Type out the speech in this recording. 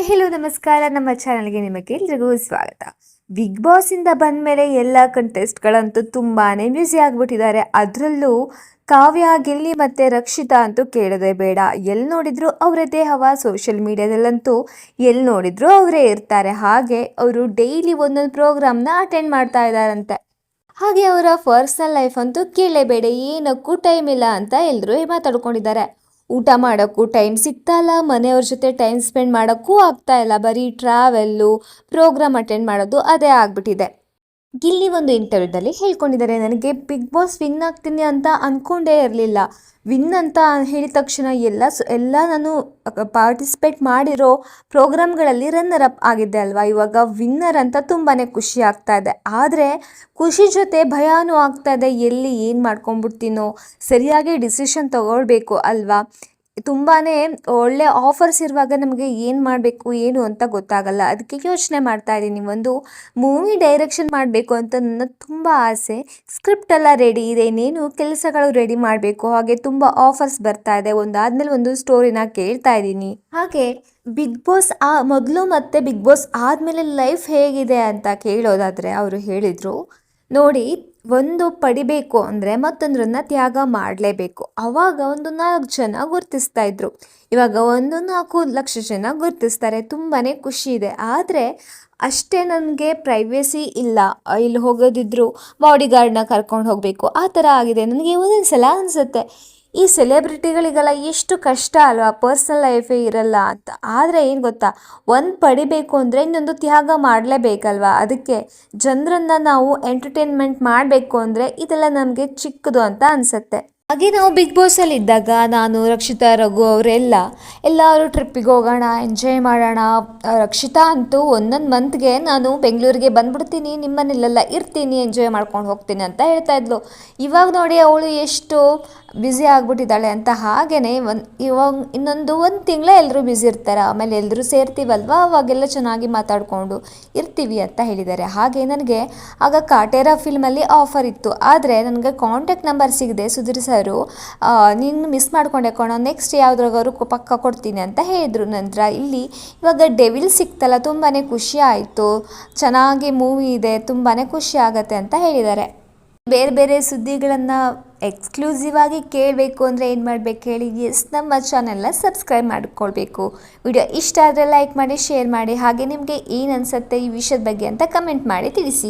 Hi hello ನಮಸ್ಕಾರ. ನಮ್ಮ ಚಾನಲ್ಗೆ ನಿಮಗೆ ಎಲ್ರಿಗೂ ಸ್ವಾಗತ. ಬಿಗ್ ಬಾಸ್ ಇಂದ ಬಂದ ಮೇಲೆ ಎಲ್ಲ ಕಂಟೆಸ್ಟ್ಗಳಂತೂ ತುಂಬಾನೇ ಬ್ಯುಸಿ ಆಗಿಬಿಟ್ಟಿದ್ದಾರೆ. ಅದರಲ್ಲೂ ಕಾವ್ಯ, ಗಿಲ್ಲಿ ಮತ್ತು ರಕ್ಷಿತಾ ಅಂತೂ ಕೇಳೋದೇ ಬೇಡ. ಎಲ್ಲಿ ನೋಡಿದ್ರು ಅವರದ್ದೇ ಹವಾ. ಸೋಷಿಯಲ್ ಮೀಡಿಯಾದಲ್ಲಂತೂ ಎಲ್ಲಿ ನೋಡಿದ್ರು ಅವರೇ ಇರ್ತಾರೆ. ಹಾಗೆ ಅವರು ಡೈಲಿ ಒಂದೊಂದು ಪ್ರೋಗ್ರಾಮ್ನ ಅಟೆಂಡ್ ಮಾಡ್ತಾ ಇದ್ದಾರಂತೆ. ಹಾಗೆ ಅವರ ಪರ್ಸ್ನಲ್ ಲೈಫ್ ಅಂತೂ ಕೇಳಲೇಬೇಡ, ಏನಕ್ಕೂ ಟೈಮ್ ಇಲ್ಲ ಅಂತ ಎಲ್ಲರೂ ಮಾತಾಡ್ಕೊಂಡಿದ್ದಾರೆ. ಊಟ ಮಾಡೋಕ್ಕೂ ಟೈಮ್ ಸಿಗ್ತಾ ಇಲ್ಲ, ಮನೆಯವ್ರ ಜೊತೆ ಟೈಮ್ ಸ್ಪೆಂಡ್ ಮಾಡೋಕ್ಕೂ ಆಗ್ತಾ ಇಲ್ಲ. ಬರೀ ಟ್ರಾವೆಲ್ಲು, ಪ್ರೋಗ್ರಾಮ್ ಅಟೆಂಡ್ ಮಾಡೋದು ಅದೇ ಆಗ್ಬಿಟ್ಟಿದೆ. ಗಿಲ್ಲಿ ಒಂದು ಇಂಟರ್ವ್ಯೂದಲ್ಲಿ ಹೇಳ್ಕೊಂಡಿದ್ದಾರೆ, ನನಗೆ ಬಿಗ್ ಬಾಸ್ ವಿನ್ ಆಗ್ತೀನಿ ಅಂತ ಅಂದ್ಕೊಂಡೇ ಇರಲಿಲ್ಲ. ವಿನ್ ಅಂತ ಹೇಳಿದ ತಕ್ಷಣ ಎಲ್ಲ ನಾನು ಪಾರ್ಟಿಸಿಪೇಟ್ ಮಾಡಿರೋ ಪ್ರೋಗ್ರಾಮ್ಗಳಲ್ಲಿ ರನ್ನರ್ ಅಪ್ ಆಗಿದ್ದೆ ಅಲ್ವಾ. ಇವಾಗ ವಿನ್ನರ್ ಅಂತ ತುಂಬಾ ಖುಷಿ ಆಗ್ತಾ ಇದೆ. ಆದರೆ ಖುಷಿ ಜೊತೆ ಭಯನೂ ಆಗ್ತಾ ಇದೆ. ಎಲ್ಲಿ ಏನು ಮಾಡ್ಕೊಂಡ್ಬಿಡ್ತೀನೋ, ಸರಿಯಾಗಿ ಡಿಸಿಷನ್ ತಗೊಳ್ಬೇಕು ಅಲ್ವಾ. ತುಂಬಾ ಒಳ್ಳೆ ಆಫರ್ಸ್ ಇರುವಾಗ ನಮಗೆ ಏನು ಮಾಡಬೇಕು ಏನು ಅಂತ ಗೊತ್ತಾಗಲ್ಲ. ಅದಕ್ಕೆ ಯೋಚನೆ ಮಾಡ್ತಾ ಇದ್ದೀನಿ, ಒಂದು ಮೂವಿ ಡೈರೆಕ್ಷನ್ ಮಾಡಬೇಕು ಅಂತ ನನ್ನ ತುಂಬ ಆಸೆ. ಸ್ಕ್ರಿಪ್ಟ್ ಎಲ್ಲ ರೆಡಿ ಇದೆ, ಇನ್ನೇನು ಕೆಲಸಗಳು ರೆಡಿ ಮಾಡಬೇಕು. ಹಾಗೆ ತುಂಬ ಆಫರ್ಸ್ ಬರ್ತಾ ಇದೆ, ಒಂದಾದ್ಮೇಲೆ ಒಂದು ಸ್ಟೋರಿನ ಕೇಳ್ತಾ ಇದ್ದೀನಿ. ಹಾಗೆ ಬಿಗ್ ಬಾಸ್ ಮೊದಲು ಮತ್ತು ಬಿಗ್ ಬಾಸ್ ಆದಮೇಲೆ ಲೈಫ್ ಹೇಗಿದೆ ಅಂತ ಕೇಳೋದಾದರೆ ಅವರು ಹೇಳಿದರು, ನೋಡಿ, ಒಂದು ಪಡಿಬೇಕು ಅಂದರೆ ಮತ್ತೊಂದರನ್ನ ತ್ಯಾಗ ಮಾಡಲೇಬೇಕು. ಆವಾಗ ಒಂದು 4 ಜನ ಗುರ್ತಿಸ್ತಾ ಇದ್ರು, ಇವಾಗ 4 ಲಕ್ಷ ಜನ ಗುರ್ತಿಸ್ತಾರೆ. ತುಂಬಾ ಖುಷಿ ಇದೆ. ಆದರೆ ಅಷ್ಟೇ ನನಗೆ ಪ್ರೈವೇಸಿ ಇಲ್ಲ. ಇಲ್ಲಿ ಹೋಗೋದಿದ್ರು ಬಾಡಿಗಾರ್ಡ್ನ ಕರ್ಕೊಂಡು ಹೋಗಬೇಕು, ಆ ಥರ ಆಗಿದೆ. ನನಗೆ ಒಂದೊಂದು ಸಲ ಅನಿಸುತ್ತೆ, ಈ ಸೆಲೆಬ್ರಿಟಿಗಳಿಗೆಲ್ಲ ಎಷ್ಟು ಕಷ್ಟ ಅಲ್ವಾ, ಪರ್ಸ್ನಲ್ ಲೈಫೇ ಇರಲ್ಲ ಅಂತ. ಆದರೆ ಏನು ಗೊತ್ತಾ, ಒಂದು ಪಡಿಬೇಕು ಅಂದರೆ ಇನ್ನೊಂದು ತ್ಯಾಗ ಮಾಡಲೇಬೇಕಲ್ವಾ. ಅದಕ್ಕೆ ಜನರನ್ನು ನಾವು ಎಂಟರ್ಟೈನ್ಮೆಂಟ್ ಮಾಡಬೇಕು ಅಂದರೆ ಇದೆಲ್ಲ ನಮಗೆ ಚಿಕ್ಕದು ಅಂತ ಅನಿಸುತ್ತೆ. ಹಾಗೆ ನಾವು ಬಿಗ್ ಬಾಸಲ್ಲಿ ಇದ್ದಾಗ ನಾನು, ರಕ್ಷಿತಾ, ರಘು ಎಲ್ಲರೂ ಟ್ರಿಪ್ಪಿಗೆ ಹೋಗೋಣ, ಎಂಜಾಯ್ ಮಾಡೋಣ. ರಕ್ಷಿತಾ ಅಂತೂ ಒಂದೊಂದು ಮಂತ್ಗೆ ನಾನು ಬೆಂಗಳೂರಿಗೆ ಬಂದ್ಬಿಡ್ತೀನಿ, ನಿಮ್ಮನೇಲೆಲ್ಲ ಇರ್ತೀನಿ, ಎಂಜಾಯ್ ಮಾಡ್ಕೊಂಡು ಹೋಗ್ತೀನಿ ಅಂತ ಹೇಳ್ತಾ ಇದ್ಲು. ಇವಾಗ ನೋಡಿ ಅವಳು ಎಷ್ಟು ಬ್ಯುಸಿ ಆಗಿಬಿಟ್ಟಿದ್ದಾಳೆ ಅಂತ. ಹಾಗೆಯೇ ಇವಾಗ ಇನ್ನೊಂದು ತಿಂಗಳೇ ಎಲ್ಲರೂ ಬ್ಯುಸಿ ಇರ್ತಾರೆ. ಆಮೇಲೆ ಎಲ್ಲರೂ ಸೇರ್ತೀವಲ್ವ, ಅವಾಗೆಲ್ಲ ಚೆನ್ನಾಗಿ ಮಾತಾಡಿಕೊಂಡು ಇರ್ತೀವಿ ಅಂತ ಹೇಳಿದ್ದಾರೆ. ಹಾಗೆ ನನಗೆ ಆಗ ಕಾಟೇರ ಫಿಲ್ಮಲ್ಲಿ ಆಫರ್ ಇತ್ತು, ಆದರೆ ನನಗೆ ಕಾಂಟ್ಯಾಕ್ಟ್ ನಂಬರ್ ಸಿಗದೆ ಸುಧೀರ್ ಸರು ನೀನು ಮಿಸ್ ಮಾಡ್ಕೊಂಡೆ ಕಣೋ, ನೆಕ್ಸ್ಟ್ ಯಾವುದ್ರಾಗಾದ್ರು ಪಕ್ಕ ಕೊಡ್ತೀನಿ ಅಂತ ಹೇಳಿದರು. ನಂತರ ಇಲ್ಲಿ ಇವಾಗ ಡೆವಿಲ್ ಸಿಕ್ತಲ್ಲ, ತುಂಬಾ ಖುಷಿ ಆಯಿತು. ಚೆನ್ನಾಗಿ ಮೂವಿ ಇದೆ, ತುಂಬಾ ಖುಷಿ ಆಗುತ್ತೆ ಅಂತ ಹೇಳಿದ್ದಾರೆ. ಬೇರೆ ಬೇರೆ ಸುದ್ದಿಗಳನ್ನು ಎಕ್ಸ್ಕ್ಲೂಸಿವ್ ಆಗಿ ಕೇಳಬೇಕು ಅಂದರೆ ಏನು ಮಾಡಬೇಕು ಹೇಳಿ? ನಮ್ಮ ಚಾನೆಲ್ನ ಸಬ್ಸ್ಕ್ರೈಬ್ ಮಾಡಿಕೊಳ್ಬೇಕು. ವಿಡಿಯೋ ಇಷ್ಟ ಆದರೆ ಲೈಕ್ ಮಾಡಿ, ಶೇರ್ ಮಾಡಿ. ಹಾಗೆ ನಿಮಗೆ ಏನು ಅನಿಸುತ್ತೆ ಈ ವಿಷಯದ ಬಗ್ಗೆ ಅಂತ ಕಮೆಂಟ್ ಮಾಡಿ ತಿಳಿಸಿ.